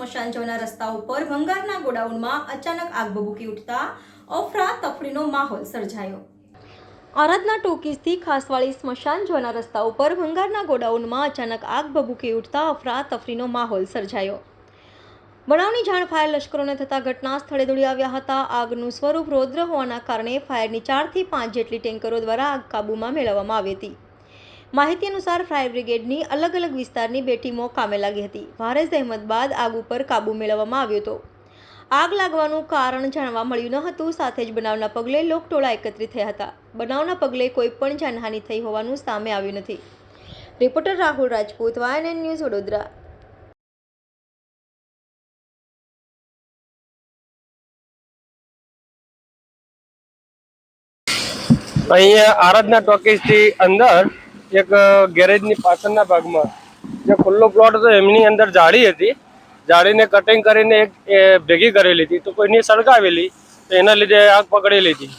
સ્મશાન જવાના રસ્તા ઉપર ભંગારના ગોડાઉનમાં અચાનક આગ ભભૂકી ઉઠતા અફરાતફરીનો માહોલ સર્જાયો। આરાધના ટોકીઝથી ખાસવાડી સ્મશાન જવાના રસ્તા ઉપર ભંગારના ગોડાઉનમાં અચાનક આગ ભભૂકી ઉઠતા અફરાતફરીનો માહોલ સર્જાયો। બનાવની જાણ ફાયર લશ્કરોને થતાં ઘટના સ્થળે દોડી આવ્યા હતા। આગનું સ્વરૂપ રૌદ્ર હોવાના કારણે ફાયરની 4 થી 5 જેટલી ટેન્કરો દ્વારા આગ કાબૂમાં મેળવવામાં આવી હતી। માહિતી અનુસાર ફાયર બ્રિગેડની અલગ અલગ વિસ્તારની 2 ટીમો કામે લાગી હતી। ભારે જહેમત બાદ આગ ઉપર કાબૂ મેળવવામાં આવ્યો હતો। આગ લાગવાનું કારણ જાણવા મળ્યું ન હતું। સાથે જ બનાવના પગલે લોકટોળા એકત્રિત થયા હતા। બનાવના પગલે કોઈ પણ જાનહાનિ થઈ હોવાનું સામે આવ્યું નથી। Reporter Rahul Rajput, YNN news, Vadodara. અહીંયા આરાધના ટોકીઝથી અંદર એક ગેરેજની પાછળના ભાગમાં જે ખુલ્લો પ્લોટ હતો એમની અંદર જાળી હતી। જાળીને કટિંગ કરીને એક ભેગી કરેલી હતી, તો કોઈની સળગાવેલી, તો એના લીધે આગ પકડેલી હતી।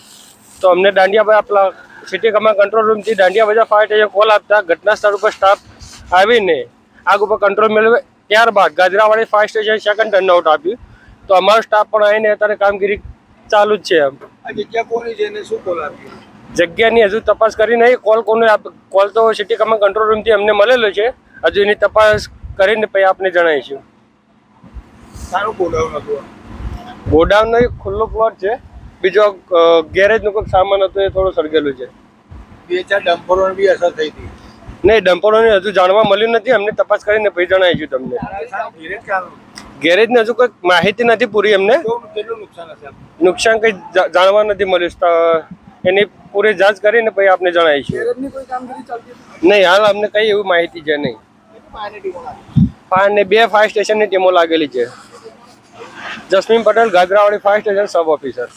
તો અમને દાંડિયા આપલા સિટી કમાન્ડ કંટ્રોલ રૂમથી Dandiya Bazar fire station call આપતા ઘટના સ્થળ ઉપર સ્ટાફ આવીને આગ ઉપર કંટ્રોલ મેળવે। ત્યારબાદ Gajrawadi fire station second turnout આપ્યું। તો અમારો સ્ટાફ પણ આવીને અત્યારે કામગીરી ચાલુ જ છે। આ જગ્યા કોની છે અને શું કોલ આપ્યો? જગ્યાની હજુ તપાસ કરી નહીં। કોલ તો સિટી કમાન્ડ કંટ્રોલ રૂમથી અમને મળેલો છે। હજુ એની તપાસ કરીને પછી આપને જણાવીશું। સારું ગોડાઉન હતું? ગોડાઉનનો એક ખુલ્લો પ્લોટ છે, બીજો ગેરેજનો કોઈ સામાન હતો એ થોડું સળગેલું છે। 2-4 ડમ્પરોને બી અસર થઈ હતી? નહીં, ડમ્પરોને હજુ જાણવા મળ્યું નથી। અમને તપાસ કરીને પછી જણાવીશું તમને। ગેરેજને હજુ કોઈ માહિતી નથી પૂરી અમને। કેટલું નુકસાન હશે? નુકસાન કંઈ જાણવા નથી મળ્યું। એની પૂરી જાંચ કરીને પછી આપને જણાવીશું। ગેરેજની કોઈ કામગીરી ચાલતી? નહીં, હાલ અમને કઈ એવી માહિતી છે નહીં। ફાયરની 2 ફાયર સ્ટેશનની ટીમો લાગેલી છે। Jasmine Patel, Gajrawadi fire station sub officer.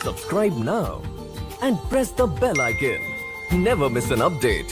Subscribe now and press the bell icon. Never miss an update.